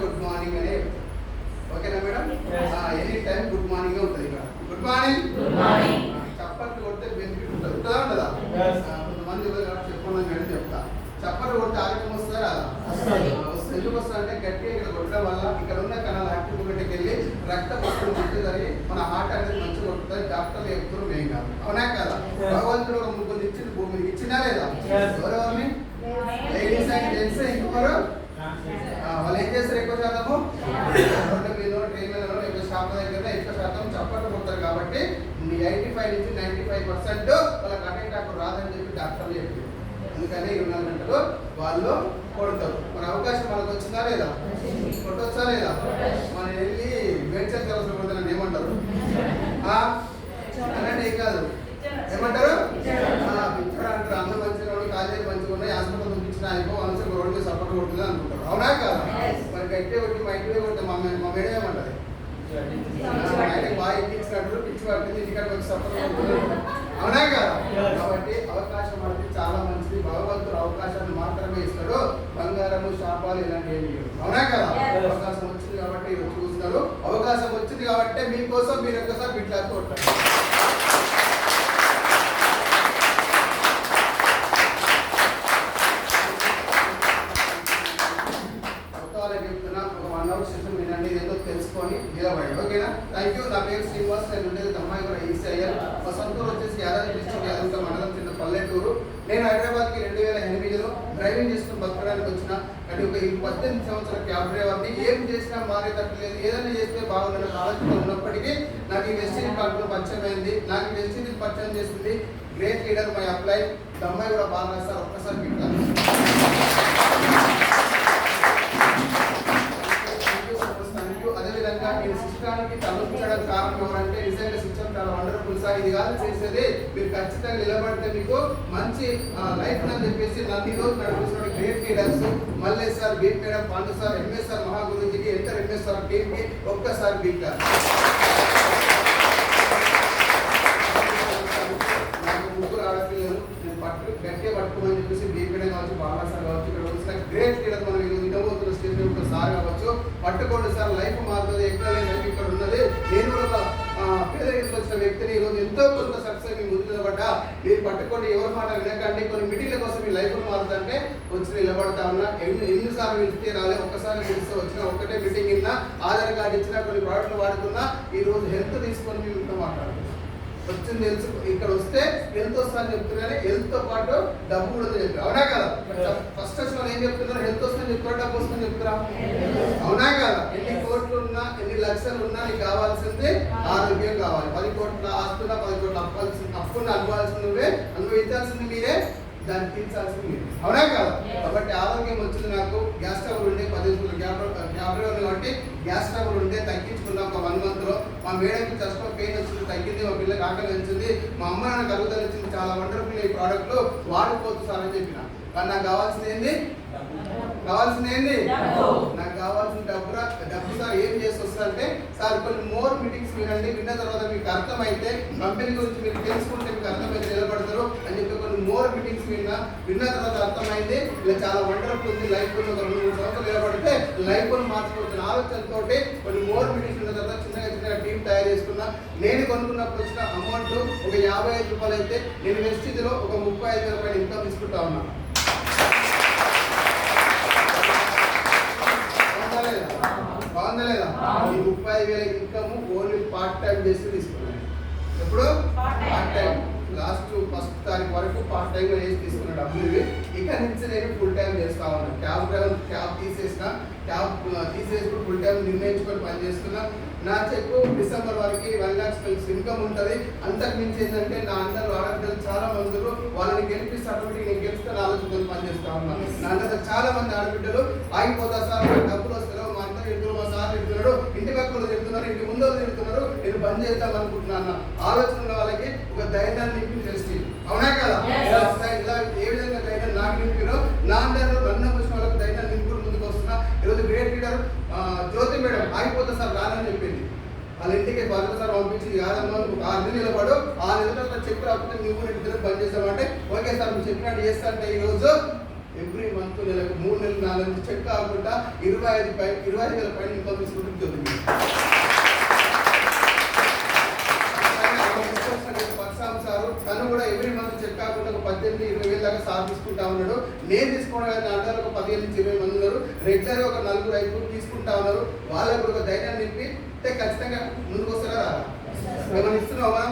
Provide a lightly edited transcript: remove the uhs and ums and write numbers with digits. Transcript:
Good morning అనే ఓకేనా madam? Any time good morning ఉంటుంది ఇక్కడ. Good morning. చప్పట్లు కొడితే బెనిఫిట్ ఉంటుంది, ఉంటుందా ఉండదా? కొంతమంది చెప్పండి కానీ చెప్తా. చప్పట్లు కొడితే ఆరోగ్యం వస్తుందా? ఎందుకు వస్తా అంటే గట్టిగా ఇక్కడ కొట్టడం వల్ల ఇక్కడ ఉన్న కణాలు యాక్టివ్ గట్టికి వెళ్ళి రక్త ప్రసరణ మంచి జరిగి మన హార్ట్ అనేది మంచిగా కొట్టుతుంది. డాక్టర్లు ఎప్పుడు ఏం కాదు, అవునా కదా? భగవంతుడు ఒక ముగ్గురు ఇచ్చింది భూమికి, ఇచ్చినా లేదా? ఎవరెవరిని? Ladies and gents. ఇంకొకరు వాళ్ళు ఏం చేస్తారు? ఎక్కువ శాతము మీలో ట్రైన్లలో ఎక్కువ శాతం దగ్గర ఎక్కువ శాతం చప్పట్లు కొడతారు. కాబట్టి 85 నుంచి 95% వాళ్ళకి అటాక్ రాదని చెప్పి డాక్టర్లు చెప్పారు. అందుకని 24 గంటలు వాళ్ళు కొడతారు. మన అవకాశం మనకు వచ్చిందా లేదా? కొట్టొచ్చా లేదా? మనం వెళ్ళి మేడ్చల్ కలసలు కొడతానని ఏమంటారు? అనంటే ఏం కాదు, ఏమంటారు? పిచ్చర్ అంటారు. అందరూ మంచిగా ఉన్నాయి, కాలేజీ మంచిగా ఉన్నాయి, హాస్పిటల్ పంపించిన అయిపో మనసు రోడ్డు మీద సపోర్ట్ కొడుతుంది అనుకుంటారు. అవునా కాదు? మరి గట్టిగా కొట్టి మా ఇంటిలో కొట్టే మా మేడం ఏమంటారు? బాగా ఎక్కించినట్టు పిచ్చి పట్టింది, ఇంటికాడికి వచ్చి సపోర్ట్ కొడుతుంది. అవునా కదా? కాబట్టి అవకాశం అంటే చాలా మంచిది. భగవంతుడు అవకాశాన్ని మాత్రమే ఇస్తాడు, బంగారము శాపాలు ఇలాంటి ఏమి లేవు. అవునా కదా? అవకాశం వచ్చింది కాబట్టి చూస్తున్నారు. అవకాశం వచ్చింది కాబట్టి మీకోసం మీరు ఒక్కసారి బిడ్డలతో ఉంటారు. చెప్తున్నా ఒక 1 hour సెషన్ వినండి, ఏదో తెలుసుకొని నిలబడి. ఓకేనా? Thank you. నా పేరు శ్రీనివాస్, నేను ఉండేది దమ్మాయి కూడా ఈసీఐఎల్. మా సొంతూరు వచ్చేసి యాదాద్రి డిస్ట్రిక్ట్ యాదగిరి మండలం, చిన్న పల్లెటూరు. నేను హైదరాబాద్కి 2008లో డ్రైవింగ్ చేసుకుని బతకడానికి వచ్చిన. అంటే ఒక 18 సంవత్సరాల క్యాబ్ డ్రైవర్ని. ఏం చేసినా మారేటట్లేదు, ఏదైనా చేస్తే బాగుందన్న ఆలోచన ఉన్నప్పటికీ నాకు ఈ వెస్టిండీస్ పార్టీలో పరిచయం అయింది. నాకు ఈ వెస్టిండీస్ పరిచయం చేసింది గ్రేట్ లీడర్ మై అప్లై దమ్మాయి కూడా బాగా రాస్తారు. ఒక్కసారి పెట్టాలి. అదేవిధంగా నేను సిస్టానికి తలపించడం కారణం ఎవరంటే నిజంగా సిస్టమ్ చాలా వండర్ఫుల్ సార్. ఇది కాదు చేసేది, మీరు ఖచ్చితంగా నిలబడితే మీకు మంచి లైఫ్ అని చెప్పేసి నన్ను ఈరోజు నడిపిస్తున్న గ్రేట్ లీడర్స్ మల్లేష్ సార్, బీట్ madam, Pandu sir, MS sir, మహాగురుజీకి, ఎంటర్ ఎంఎస్ సార్ టీంకి ఒక్కసారి బీట్ ముగ్గురు ఆడపిల్లలు. నేను గట్టిగా పట్టుకోమని చెప్పేసి బీపీడం కావచ్చు, బాగా సార్ కావచ్చు, ఇక్కడ వచ్చిన గ్రేట్ లీడర్ మనం వినబోతున్న స్టేజ్ యొక్క సార్ కావచ్చు. పట్టుకోండి సార్, లైఫ్ మారుతుంది. ఎక్కడ లేదు ఇక్కడ ఉన్నది. నేను కూడా పేదరికలకు వచ్చిన వ్యక్తిని ఈరోజు ఎంతో కొంత సక్సెస్ మీ ముందు నిలబడ్డా. మీరు పట్టుకోండి, ఎవరి మాట వినకండి. కొన్ని మీటింగ్ల కోసం మీ లైఫ్ మారుతుంటే వచ్చి నిలబడతా ఉన్నా. ఎన్నిసార్లు పిలిస్తే రాలే, ఒక్కసారి పిలిస్తే వచ్చిన ఒక్కటే మీటింగ్ ఇన్నా, ఆధార్ కార్డు ఇచ్చినా, కొన్ని ప్రోడక్ట్లు వాడుకున్నా. ఈరోజు హెల్త్ తీసుకొని మీ ఇంట్లో మాట్లాడుతున్నాం. వచ్చింది తెలుసు. ఇక్కడ వస్తే హెల్త్ వస్తుందని చెప్తున్నారే, హెల్త్ తో పాటు డబ్బు కూడా చెప్తారు. అవునా కదా? ఫస్ట్ వచ్చిన వాళ్ళు ఏం చెప్తున్నారు? హెల్త్ వస్తుందని చెప్తారు, డబ్బు వస్తుందని చెప్తారా? అవునా కదా? ఎన్ని కోట్లు ఉన్నా, ఎన్ని లక్షలు ఉన్నా నీకు కావాల్సింది ఆరోగ్యం కావాలి. 10 కోట్ల ఆస్తున్నా, 10 కోట్ల అప్పుని అనుభవాల్సింది అనుభవించాల్సింది మీరే, దాన్ని తీర్చాల్సింది మీరు. అవునా కదా? కాబట్టి ఆరోగ్యం వచ్చింది. నాకు గ్యాస్ ట్రబుల్ ఉండే 10 గ్యాప్ కాబట్టి గ్యాస్ ట్రబుల్ ఉంటే తగ్గించుకున్నాం ఒక 1 month లో. మా మేడంకి చెస్ట్ పెయిన్ వచ్చింది, తగ్గింది. మా పిల్లకి ఆకలి వచ్చింది. మా అమ్మ నాన్న కలుగుదల వచ్చింది. చాలా వండర్ఫుల్ ఈ ప్రోడక్ట్లు వాడిపోతు సార్ అని చెప్పిన. కానీ నాకు కావాల్సింది ఏంది? నాకు కావాల్సిన డబ్బు సార్. ఏం చేసి వస్తారంటే సార్ కొన్ని మోర్ మీటింగ్స్ వినండి, విన్న తర్వాత మీకు అర్థమైతే కంపెనీ గురించి మీరు తెలుసుకుంటే మీకు అర్థమైతే నిలబడతారు అని చెప్పి కొన్ని మోర్ మీటింగ్స్ విన్న తర్వాత అర్థమైంది. ఇలా చాలా వండర్ఫుల్ ఉంది. లైఫ్ ఒక 2-3 సంవత్సరాలు నిలబడితే లైఫ్ మార్చుకోవచ్చు ఆలోచనతో కొన్ని మోర్ మీటింగ్స్ విన్న తర్వాత చిన్నగా టీం తయారు చేసుకున్నా. నేను కొనుక్కున్నప్పుడు వచ్చిన అమౌంట్ ఒక 55 రూపాయలు అయితే నేను వెస్టిజ్లో ఒక 35,000 రూపాయలు ఇన్కమ్ తీసుకుంటా ఉన్నా. బాగుందా లేదా? ఈ 35,000 ఇన్కమ్ ఓన్లీ పార్ట్ టైం చేసి తీసుకున్నాను. ఎప్పుడు పార్ట్ టైం, లాస్ట్ 1st తారీఖు వరకు పార్ట్ టైం వేసి తీసుకున్న డబ్బులు ఇవి. ఇక నుంచి నేను ఫుల్ టైం చేస్తా ఉన్నాను. క్యాబ్ తీసేసి ఫుల్ టైం నిర్ణయించుకొని పని చేస్తున్నా. నా చెక్కు డిసెంబర్ వరకు 1 lakh ఇన్కమ్ ఉంటుంది. అంతకు మించి ఏంటంటే నా అందరూ ఆడపిల్లలు చాలా మంది వాళ్ళని గెలిపిస్తే అటువంటి నేను గెలుస్తాను ఆలోచనతో పనిచేస్తా ఉన్నాను. నా అందరూ చాలా మంది ఆడబిడ్డలు ఆగిపోతా సార్ డబ్బులు వస్తారు, మా అందరూ ఎదురు మా సార్ చెప్తున్నాడు, ఇంటి పక్కన చెప్తున్నారు, ఇంటి ముందు చెప్తున్నారు, నేను పని చేద్దాం అనుకుంటున్నాను. ఆలోచన ఉన్న వాళ్ళకి ఒక ధైర్యాన్ని నింపి తెలిసి. అవునా కదా? ఇలా ఏ విధంగా ధైర్యం నాకు నింపినో నా అందరూ నన్ను వచ్చిన వాళ్ళకి ధైర్యాన్ని నింపుకుని ముందుకు వస్తున్నా. ఈరోజు గ్రేట్ లీడర్ జ్యోతి మేడం ఆగిపోతా సార్ రానని చెప్పింది. వాళ్ళ ఇంటికి భద్రత సార్ పంపించింది. కాదమ్మా నువ్వు 6 నెలలు నిలబడు, 6 నెలల తర్వాత చెప్పి రాకపోతే నువ్వు 2 పని చేస్తామంటే ఓకే సార్ మీరు చెప్పినట్టు చేస్తా అంటే ఈరోజు ఎవ్రీ మంత్ నెలకు 3 నెలలు 4 నెలలు చెక్ కాకుండా 25,000 పైన ఇన్కమ్ తీసుకుంటుంది జరుగుతుంది. తను కూడా ఎవ్రీ మంత్ చెక్ కాకుండా ఒక 18,000-20,000 దాకా సార్ తీసుకుంటా ఉన్నాడు. నేను తీసుకోవడం కానీ నా ఒక 15-20 మంది ఉన్నారు. రెగ్యులర్ ఒక 4-5 తీసుకుంటా ఉన్నారు. వాళ్ళకు కూడా ఒక ధైర్యాన్ని నింపి ఖచ్చితంగా ముందుకు వస్తారా? ఏమైనా ఇస్తున్నావా?